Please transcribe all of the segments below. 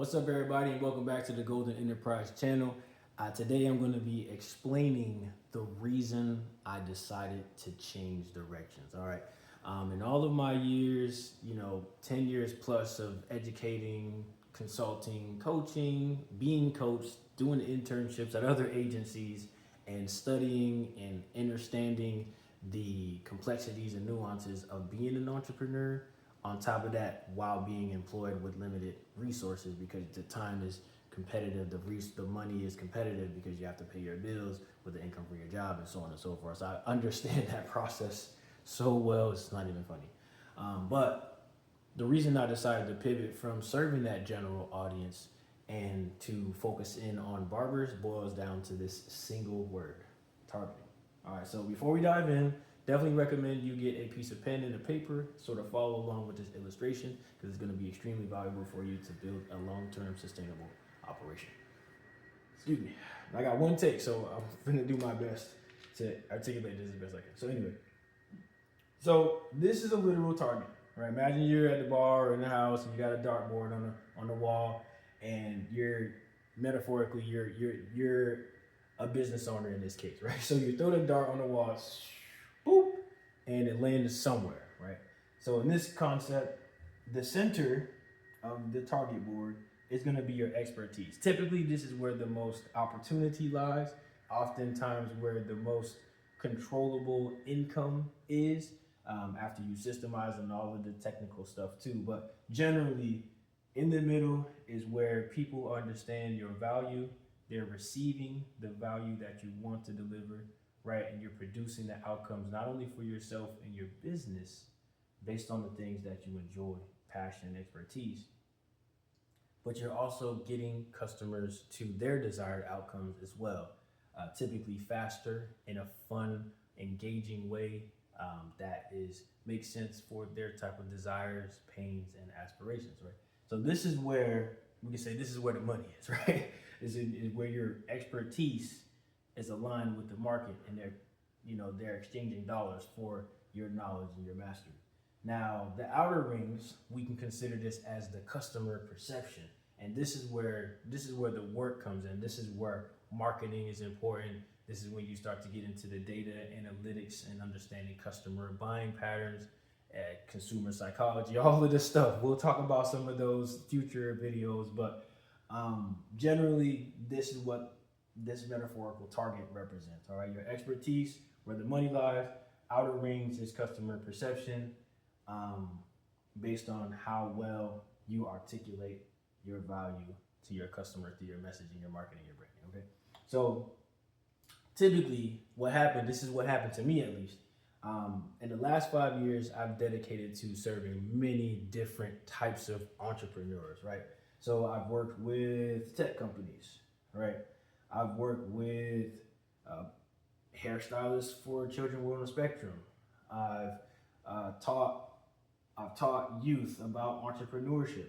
What's up, everybody, and welcome back to the Golden Enterprise channel. Today, I'm going to be explaining the reason I decided to change directions. All right. In all of my years, 10 years plus of educating, consulting, coaching, being coached, doing internships at other agencies, and studying and understanding the complexities and nuances of being an entrepreneur. On top of that, while being employed with limited resources, because the time is competitive, the money is competitive because you have to pay your bills with the income for your job and so on and so forth. So I understand that process so well, it's not even funny. But the reason I decided to pivot from serving that general audience and to focus in on barbers boils down to this single word: targeting. All right, so before we dive in, definitely recommend you get a piece of pen and a paper, sort of follow along with this illustration, because it's going to be extremely valuable for you to build a long-term sustainable operation. Excuse me. I got one take, so I'm going to do my best to articulate this as best I can. So anyway, this is a literal target, right? Imagine you're at the bar or in the house and you got a dartboard on the wall, and you're metaphorically you're a business owner in this case, right? So you throw the dart on the wall, boop, and it lands somewhere, right? So in this concept, the center of the target board is going to be your expertise. Typically, this is where the most opportunity lies, oftentimes where the most controllable income is, after you systemize and all of the technical stuff too. But generally, in the middle is where people understand your value. They're receiving the value that you want to deliver, right? And you're producing the outcomes not only for yourself and your business based on the things that you enjoy, passion, and expertise, but you're also getting customers to their desired outcomes as well, typically faster, in a fun, engaging way that makes sense for their type of desires, pains, and aspirations, right? So this is where we can say this is where the money is, right? Is where your expertise is aligned with the market, and they're exchanging dollars for your knowledge and your mastery. Now, the outer rings, we can consider this as the customer perception, and this is where the work comes in. This is where marketing is important. This is when you start to get into the data analytics and understanding customer buying patterns, consumer psychology, all of this stuff. We'll talk about some of those future videos, but generally, this is what this metaphorical target represents. All right, your expertise, where the money lies. Outer rings is customer perception, based on how well you articulate your value to your customer through your messaging, your marketing, your branding. Okay, so typically, this is what happened to me at least. In the last 5 years, I've dedicated to serving many different types of entrepreneurs, right? So I've worked with tech companies, right? I've worked with hairstylists for children with on the spectrum. I've taught youth about entrepreneurship.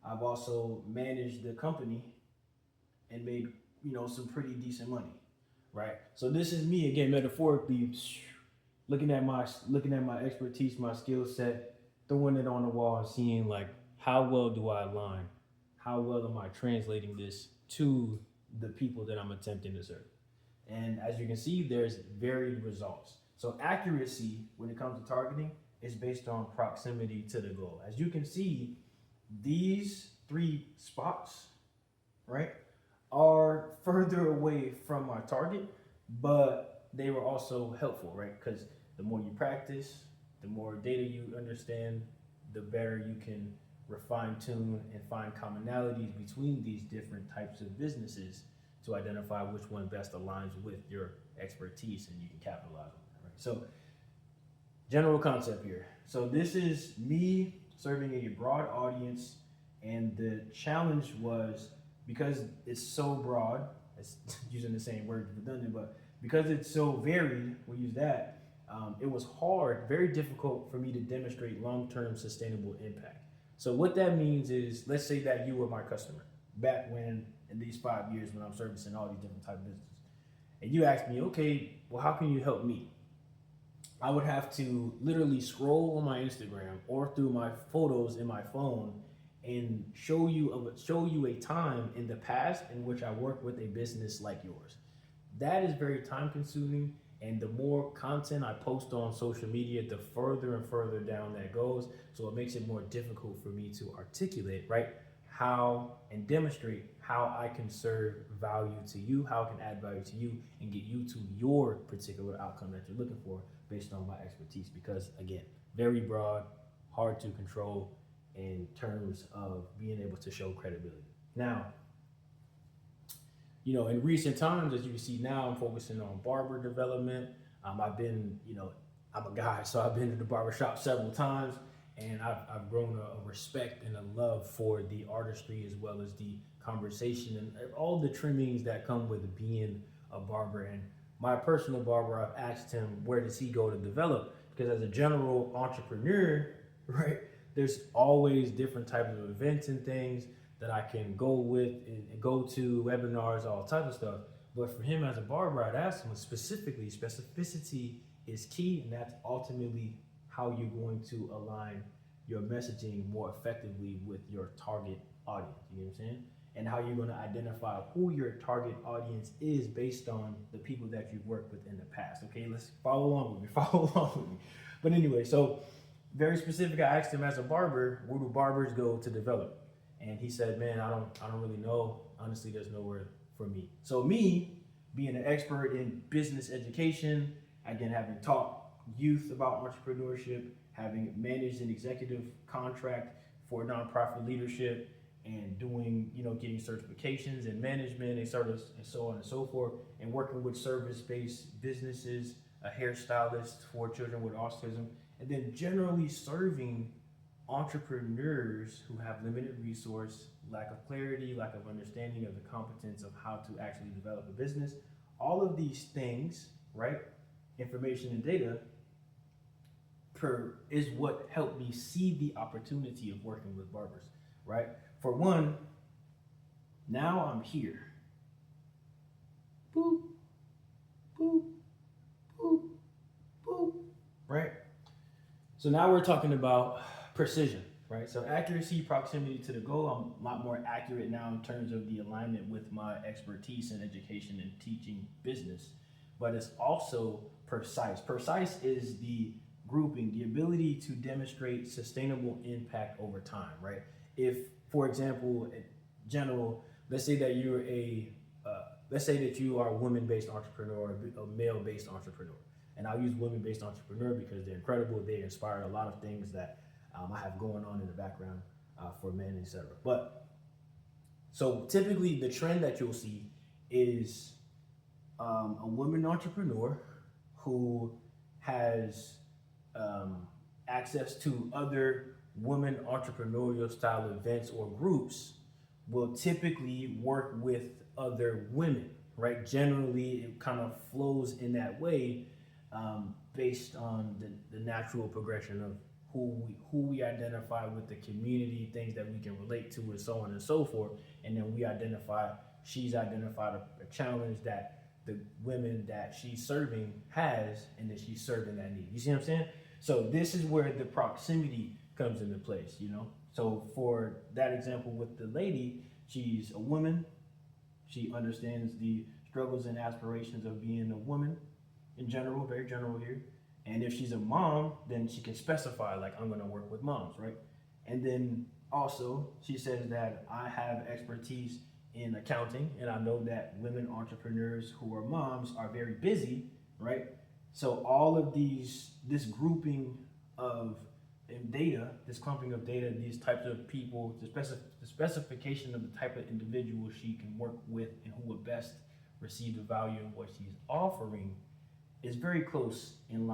I've also managed the company and made some pretty decent money, right? So this is me again, metaphorically, looking at my expertise, my skill set, throwing it on the wall and seeing like, how well do I align? How well am I translating this to the people that I'm attempting to serve? And as you can see, there's varied results. So accuracy when it comes to targeting is based on proximity to the goal. As you can see, these 3 spots, right, are further away from my target, but they were also helpful, right? Because the more you practice, the more data you understand, the better you can refine, tune, and find commonalities between these different types of businesses to identify which one best aligns with your expertise, and you can capitalize on that, right? So, general concept here. So this is me serving a broad audience, and the challenge was, because it's so broad, it's using the same word, redundant, but because it's so varied, we'll use that, it was very difficult for me to demonstrate long-term sustainable impact. So what that means is, let's say that you were my customer back when, in these 5 years when I'm servicing all these different type of businesses, and you asked me, okay, well, how can you help me? I would have to literally scroll on my Instagram or through my photos in my phone and show you a time in the past in which I worked with a business like yours. That is very time consuming, and the more content I post on social media, the further and further down that goes. So it makes it more difficult for me to articulate, right, how and demonstrate how I can serve value to you, how I can add value to you, and get you to your particular outcome that you're looking for based on my expertise. Because again, very broad, hard to control in terms of being able to show credibility. Now, in recent times, as you can see now, I'm focusing on barber development. I've been, I'm a guy, so I've been to the barber shop several times, and I've grown a respect and a love for the artistry as well as the conversation and all the trimmings that come with being a barber. And my personal barber, I've asked him, where does he go to develop? Because as a general entrepreneur, right, there's always different types of events and things that I can go with and go to, webinars, all types of stuff. But for him as a barber, I'd ask him specifically, specificity is key, and that's ultimately how you're going to align your messaging more effectively with your target audience. You know what I'm saying? And how you're going to identify who your target audience is based on the people that you've worked with in the past. Okay, let's follow along with me. Follow along with me. But anyway, so very specific. I asked him as a barber, where do barbers go to develop? And he said, man, I don't really know. Honestly, there's nowhere for me. So me being an expert in business education, again, having taught youth about entrepreneurship, having managed an executive contract for nonprofit leadership, and doing, getting certifications in management and service and so on and so forth, and working with service-based businesses, a hairstylist for children with autism, and then generally serving entrepreneurs who have limited resource, lack of clarity, lack of understanding of the competence of how to actually develop a business. All of these things, right? Information and data is what helped me see the opportunity of working with barbers, right? For one, now I'm here. Boop, boop, boop, boop, right? So now we're talking about precision, right? So accuracy, proximity to the goal. I'm a lot more accurate now in terms of the alignment with my expertise in education and teaching business, but it's also precise. Precise is the grouping, the ability to demonstrate sustainable impact over time, right? If, for example, in general, let's say that you are a woman-based entrepreneur, a male-based entrepreneur. And I'll use women-based entrepreneur because they're incredible. They inspire a lot of things that I have going on in the background for men, etc. But so typically the trend that you'll see is a woman entrepreneur who has access to other women entrepreneurial style events or groups will typically work with other women, right? Generally, it kind of flows in that way based on the natural progression of who we identify with the community, things that we can relate to, and so on and so forth. And then she's identified a challenge that the women that she's serving has, and that she's serving that need. You see what I'm saying? So this is where the proximity comes into place, So for that example with the lady, she's a woman. She understands the struggles and aspirations of being a woman in general, very general here. And if she's a mom, then she can specify, like, I'm going to work with moms, right? And then also she says that I have expertise in accounting, and I know that women entrepreneurs who are moms are very busy, right? So all of this grouping of data, this clumping of data, these types of people, the specification of the type of individual she can work with and who would best receive the value of what she's offering is very close in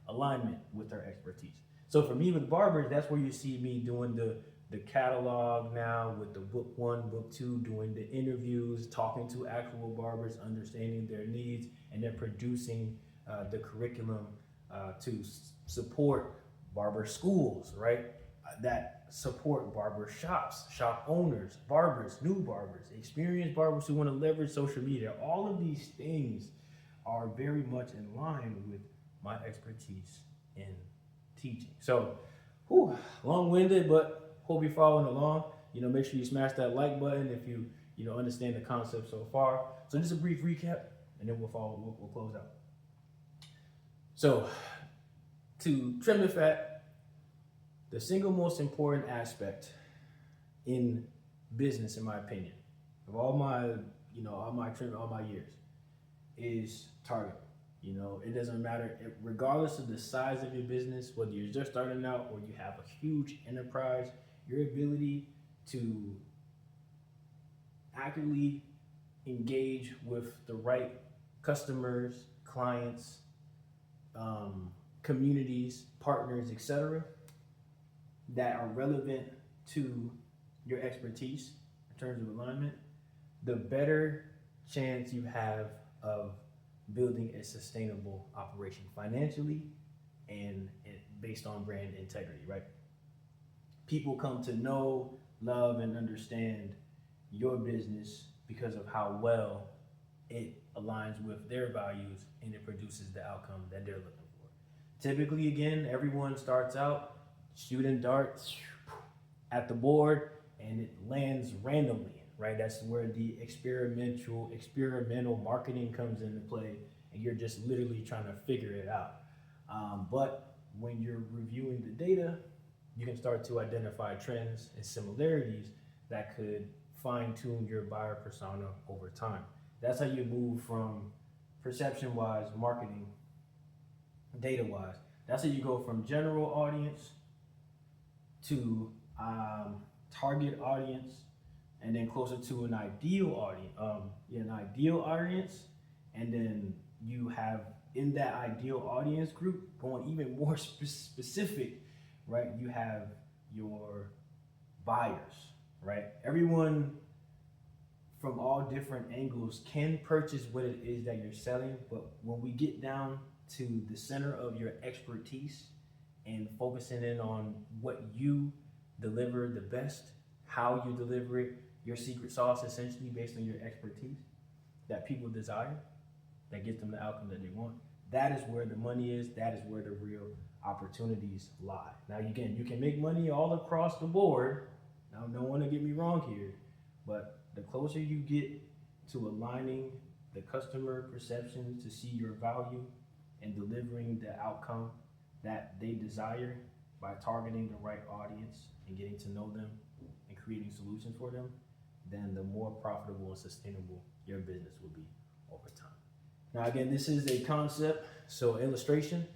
alignment with her expertise. So for me with barbers, that's where you see me doing the catalog now with the book 1, book 2, doing the interviews, talking to actual barbers, understanding their needs, and then producing the curriculum to support barber schools, right? That support barber shops, shop owners, barbers, new barbers, experienced barbers who want to leverage social media. All of these things are very much in line with my expertise in teaching. So, long-winded, but hope you're following along. make sure you smash that like button if you understand the concept so far. So just a brief recap, and then we'll close out. So to trim the fat, the single most important aspect in business, in my opinion, of all my years, is target. It doesn't matter, regardless of the size of your business, whether you're just starting out or you have a huge enterprise, your ability to accurately engage with the right customers, clients, communities, partners, etc., that are relevant to your expertise in terms of alignment, the better chance you have of building a sustainable operation financially and based on brand integrity, right? People come to know, love, and understand your business because of how well it aligns with their values and it produces the outcome that they're looking for. Typically, again, everyone starts out shooting darts at the board and it lands randomly, right? That's where the experimental marketing comes into play, and you're just literally trying to figure it out. But when you're reviewing the data, you can start to identify trends and similarities that could fine-tune your buyer persona over time. That's how you move from perception-wise, marketing, data-wise. That's how you go from general audience to target audience, and then closer to an ideal audience, and then you have in that ideal audience group going even more specific, right? You have your buyers, right? Everyone from all different angles can purchase what it is that you're selling, but when we get down to the center of your expertise and focusing in on what you deliver the best, how you deliver it, your secret sauce essentially based on your expertise that people desire, that gets them the outcome that they want. That is where the money is. That is where the real opportunities lie. Now, again, you can make money all across the board. Now, don't want to get me wrong here, but the closer you get to aligning the customer perceptions to see your value and delivering the outcome that they desire by targeting the right audience and getting to know them and creating solutions for them, then the more profitable and sustainable your business will be over time. Now, again, this is a concept, so illustration.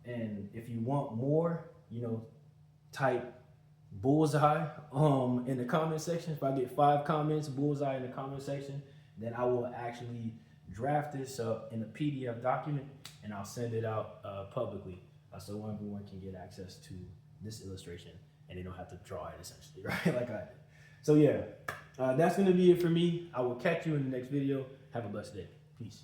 And if you want more, type Bullseye in the comment section. If I get 5 comments, Bullseye in the comment section, then I will actually draft this up in a PDF document and I'll send it out publicly so everyone can get access to this illustration and they don't have to draw it essentially, right? Like I did. So yeah, that's gonna be it for me. I will catch you in the next video. Have a blessed day. Peace.